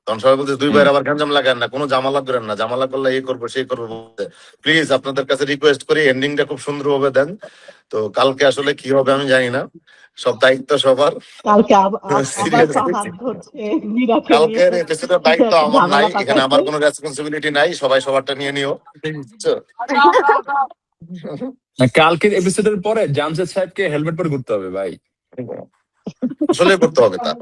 তখন সবাই বলছে দুই ভাইয়ের আবার গ্যাঞ্জাম লাগান না, কোনো জামালা করেন না, জামালা করলে এই করবো সেই করবো বলতে। প্লিজ আপনাদের কাছে রিকোয়েস্ট করি এন্ডিংটা খুব সুন্দর ভাবে দেন। তো কালকে আসলে কি হবে আমি জানি না, সব দায়িত্ব সবার। কালকে আবার সিরিয়াসলি হাত ধরছে মীরাকে নিয়ে, কালকের এপিসোডের দায়িত্ব একটা আমার নাই, ঝামেলা এখানে আমার পাকাচ্ছে। কোনো রেসপন্সিবিলিটি নাই, সবাই সবারটা নিয়ে নিও, বুঝছো? কালকের এপিসোডের পরে জামশেদ সাহেবকে হেলমেট পরে ঘুরতে হবে ভাই, আসলে করতে হবে তা।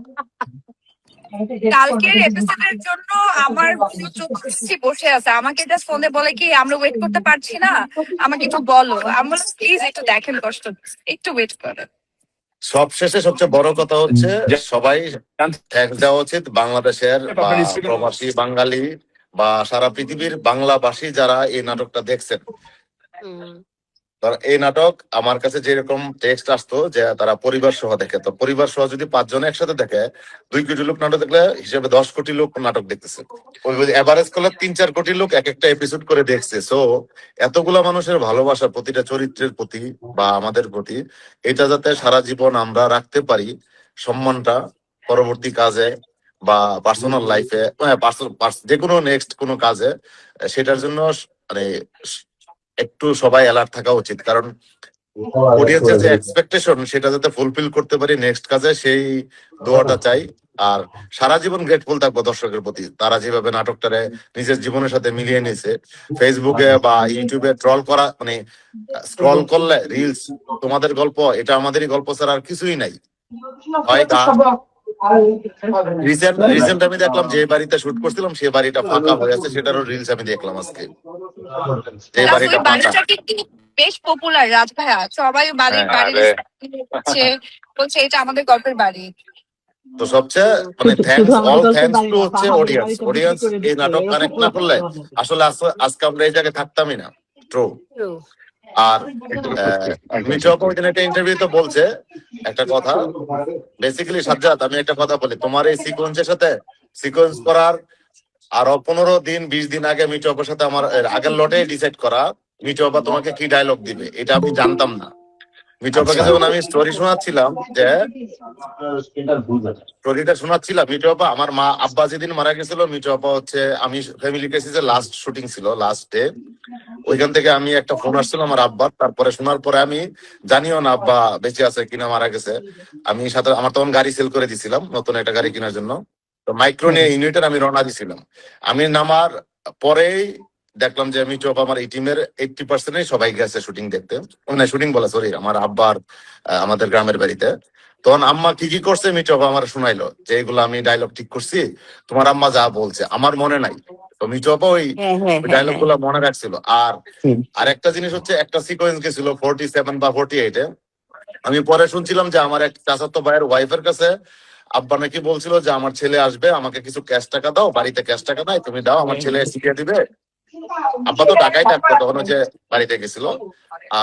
কালকের এপিসোডের জন্য আমার পুরো চোখ খুশি বসে আছে, আমাকে জাস্ট ফোনে বলে কি আমরা ওয়েট করতে পারছি না, আমাকে একটু বলো। আমি বললাম প্লিজ একটু দেখেন, কষ্ট একটু ওয়েট করেন। সব শেষে সবচেয়ে বড় কথা হচ্ছে সবাই থ্যাঙ্কস দেওয়া উচিত বাংলাদেশের বা প্রবাসী বাঙালি বা সারা পৃথিবীর বাংলাভাষী যারা এই নাটকটা দেখছেন। এই নাটক আমার কাছে যেরকম টেক্সট আসতো যে তারা পরিবার সহ দেখে, তো পরিবার সহ যদি 5 জন একসাথে দেখে 2 কোটি লোক নাটক দেখলে হিসেবে 10 কোটি লোক নাটক দেখতেছে। এভারেজ করলে 3-4 কোটি লোক এক একটা এপিসোড করে দেখছে। সো এতগুলা মানুষের ভালোবাসা প্রতিটা চরিত্রের প্রতি বা আমাদের প্রতি, এটা যাতে সারা জীবন আমরা রাখতে পারি, সম্মানটা পরবর্তী কাজে বা পার্সোনাল লাইফে, যে কোনো নেক্সট কোনো কাজে, সেটার জন্য মানে একটু সবাই অ্যালার্ট থাকা উচিত। কারণ অডিয়েন্সের যে এক্সপেকটেশন সেটা যাতে ফুলফিল করতে পারি নেক্সট কাজে, সেই দোয়াটা চাই। আর সারা জীবন গ্রেটফুল থাকবো দর্শকের প্রতি, তারা যেভাবে নাটকটারে নিজের জীবনের সাথে মিলিয়ে নিয়েছে। ফেসবুকে বা ইউটিউবে ট্রল করা, মানে স্ক্রল করলে রিলস তোমাদের গল্প, এটা আমাদেরই গল্প ছাড়া আর কিছুই নাই। রিসেন্ট আমি দেখলাম যে বাড়িতে শুট করছিলাম সে বাড়িটা ফাঁকা হয়ে আছে, সেটারও রিলস আমি দেখলাম আজকে। যে বাড়িটা ফাঁকা বেশ পপুলার রাজ ভাইয়া, সবাই বাড়ির বলছে এটা আমাদের গল্পের বাড়ি। তো সবচেয়ে মানে থ্যাঙ্কস, অল থ্যাঙ্কস টু হচ্ছে অডিয়েন্স। অডিয়েন্স এই নাটক কানেক্ট না করলে আসলে আজকে আমরা এই জায়গায় থাকতামই না। ট্রু। আর মিঠু আপু ওইদিন একটা ইন্টারভিউতে বলছে একটা কথা, বেসিক্যালি সাজ্জাদ আমি একটা কথা বলি, তোমার এই সিকোয়েন্সের সাথে সিকোয়েন্স করার আরো 15 দিন 20 দিন আগে মিঠু আপুর সাথে আমার আগের লটে ডিসাইড করা মিঠু আপা তোমাকে কি ডায়লগ দিবে, এটা আমি জানতাম না। মিঠু আপাকে যখন আমি স্টোরি শোনাচ্ছিলাম, যে স্টোরিটা শোনাচ্ছিলাম, মিঠু আপা আমার মা আব্বা যেদিন মারা গেছিল, মিঠু আপা হচ্ছে আমি ফ্যামিলি ক্রাইসিসের লাস্ট শুটিং ছিল, লাস্ট ডে, ওইখান থেকে আমি একটা ফোন আসছিল আমার আব্বার। তারপরে শোনার পরে আমি জানিও না আব্বা বেঁচে আছে কিনা মারা গেছে। আমি সাথে আমার তখন গাড়ি সেল করে দিছিলাম, নতুন একটা গাড়ি কেনার জন্য। তো মাইক্রো নিয়ে ইউনিটের আমি রওনা দিছিলাম। আমি নামার পরেই দেখলাম যে মিঠু আপা আমার এই টিমের 80% সবাই গেছে শুটিং দেখতে, মানে শুটিং বলা সরি আমার আব্বার আমাদের গ্রামের বাড়িতে। তখন আম্মা কি কি করছে মিঠু আপা আমার শোনাইলো যে এগুলো আমি ডায়লগ ঠিক করছি, তোমার আম্মা যা বলছে আমার মনে নাই। তো মিঠু আপা ওই ডায়লগ গুলা মনে রাখছিল। আর একটা জিনিস হচ্ছে, একটা সিকোয়েন্স গেছিল 47 বা 48-এ, আমি পরে শুনছিলাম যে আমার এক চাচাতো ভাইয়ের ওয়াইফের কাছে আব্বা নাকি বলছিল যে আমার ছেলে আসবে, আমাকে কিছু ক্যাশ টাকা দাও, বাড়িতে ক্যাশ টাকা নাই, তুমি দাও, আমার ছেলে শিখিয়ে দিবে। আব্বা তো ঢাকায় থাকতো তখন, যে বাড়িতে গেছিল,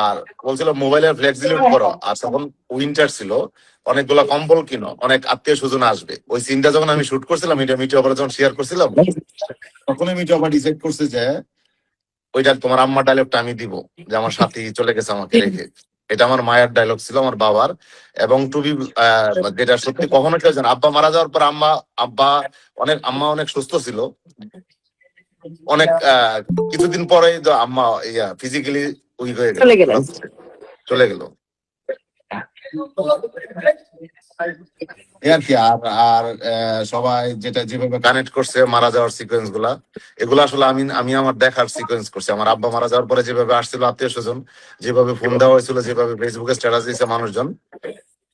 আর বলছিল মোবাইলের ফ্লেক্স ডিলিট করো। আর তখন উইন্টার ছিল, অনেকগুলা কম্বল কিনো, অনেক আত্মীয় স্বজন আসবে। ওই সিনটা যখন আমি শুট করছিলাম, এটা মিঠু আবার যখন শেয়ার করছিলাম, তখনই মিঠু আবার ডিসাইড করছে যে ওইটা তোমার আম্মার ডায়লগটা আমি দিব, যে আমার সাথী চলে গেছে আমাকে রেখে। এটা আমার মায়ের ডায়লগ ছিল, আমার বাবার। এবং টুবি যেটা সত্যি কখনো কেউ জানে, আব্বা মারা যাওয়ার পর আম্মা অনেক সুস্থ ছিল, অনেক কিছুদিন পরে আম্মা ফিজিক্যালি উইক হয়ে গেল, চলে গেল আর কি। আর সবাই যেটা যেভাবে কানেক্ট করছে মারা যাওয়ার সিকোয়েন্স গুলা, এগুলো আসলে আমি আমার দেখার সিকোয়েন্স করছি। আমার আব্বা মারা যাওয়ার পরে যেভাবে আসছিল আত্মীয় স্বজন, যেভাবে ফোন দেওয়া হয়েছিল, যেভাবে ফেসবুকে স্ট্যাটাস দিয়েছে মানুষজন,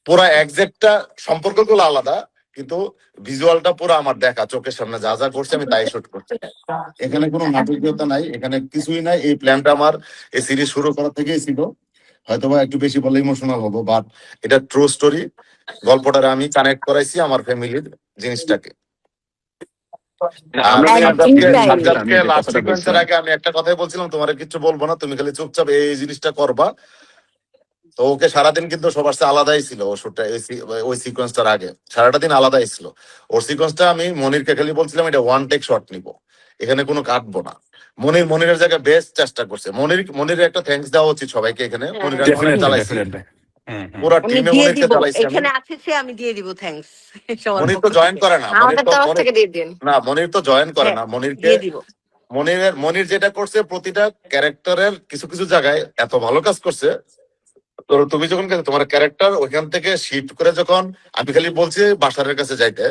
পুরা একজ্যাক্টটা সম্পর্ক গুলো আলাদা, কিন্তু ভিজুয়ালটা পুরো আমার দেখা চোখের সামনে, যা যা করছে আমি তাই শুট করছি। এখানে কোনো নাটকীয়তা নাই, এখানে কিছুই নাই। এই প্ল্যানটা আমার এই সিরিজ শুরু করার থেকেই ছিল। হয়তোবা একটু বেশি বলে ইমোশনাল হবো, বাট এটা ট্রু স্টোরি। গল্পটারে আমি কানেক্ট করাইছি আমার ফ্যামিলির জিনিসটাকে। আমি একটা কথাই বলছিলাম, তোমার কিছু বলবো না, তুমি খালি চুপচাপ এই জিনিসটা করবা। তো ওকে সারাদিন কিন্তু সবার সাথে আলাদাই ছিল, ওই সিকোয়েন্সটার আগে সারাটা দিন আলাদাই ছিল। ওর সিকোয়েন্সটা আমি মনিরকে খালি বলছিলাম এটা ওয়ান টেক শট নিবো, এখানে কোনো কাটবো না। মনিরের জায়গায় বেস্ট চেষ্টা করছে। মনির একটা থ্যাঙ্কস দেওয়া উচিত সবাইকে এখানে। মনির চালাইছে, পুরা আমি টিমে দিয়ে মনিরকে দিব, চালাইছি আমি। এখানে আছে সে, আমি দিয়ে দিব, থ্যাঙ্কস সবার মনির পক্ষ তো জয়েন থেকে। করে না, আমাদের তরফ থেকে দিয়ে দিন। মনির তো জয়েন করে হ্যাঁ, না। মনিরকে দিয়ে দিব। মনির যেটা করছে প্রতিটা ক্যারেক্টারের কিছু কিছু জায়গায় এত ভালো কাজ করছে। তো তুমি যখন তোমার ক্যারেক্টার ওইখান থেকে শিফট করে, যখন আমি খালি বলছি বাসারের কাছে যাইতে,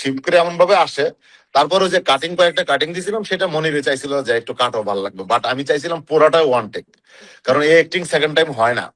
শিফট করে এমন ভাবে আসে, তারপর ওই যে কাটিং কয়েকটা কাটিং দিয়েছিলাম, সেটা মনিরে চাইছিল যে একটু কাটও ভালো লাগবে, বাট আমি চাইছিলাম পুরাটা ওয়ান টেক, কারণ এই অ্যাক্টিং সেকেন্ড টাইম হয় না।